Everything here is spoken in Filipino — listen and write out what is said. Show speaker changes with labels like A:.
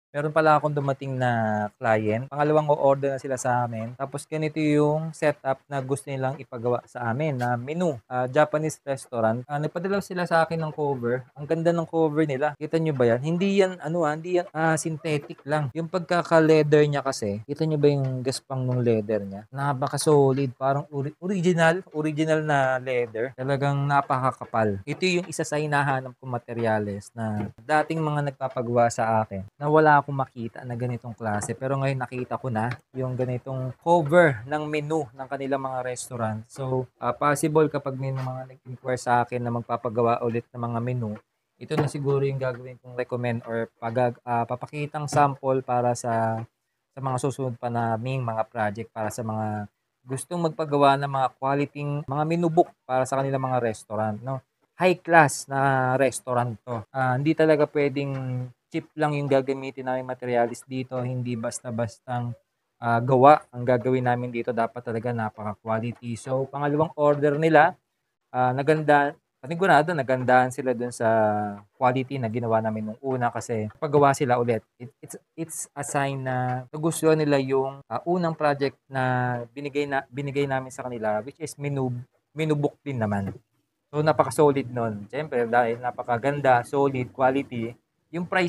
A: Meron pala akong dumating na client, pangalawang o-order na sila sa amin, tapos ganito yung setup na gusto nilang ipagawa sa amin na menu, Japanese restaurant. Nagpadala sila sa akin ng cover, ang ganda ng cover nila, kita niyo ba yan? Hindi yan ano, hindi yan, synthetic lang. Yung pagkaka-leather niya kasi, kita niyo ba yung gaspang nung leather niya? Napaka-solid, parang original na leather, talagang napakakapal. Ito yung isa sa hinahanap kong materyales na dating mga nagpapagawa sa akin na wala akong makita na ganitong klase. Pero ngayon nakita ko na yung ganitong cover ng menu ng kanilang mga restaurant. So, possible kapag may mga nag-inquire sa akin na magpapagawa ulit ng mga menu, ito na siguro yung gagawin kong recommend or papakitang sample para sa mga susunod pa naming mga project para sa mga gustong magpagawa ng mga quality mga menu book para sa kanilang mga restaurant, no? High class na restaurant 'to. Hindi talaga puwedeng cheap lang yung gagamitin naming materialis dito, hindi basta-bastang, gawa ang gagawin namin dito, dapat talaga napaka-quality. So, pangalawang order nila, naganda panigurado nagandahan sila dun sa quality na ginawa namin nung una kasi pagawa sila ulit. It's a sign na nagustuhan nila yung, unang project na binigay namin sa kanila, which is menu book din naman. So, napaka-solid nun. Siyempre dahil napakaganda, solid, quality, yung price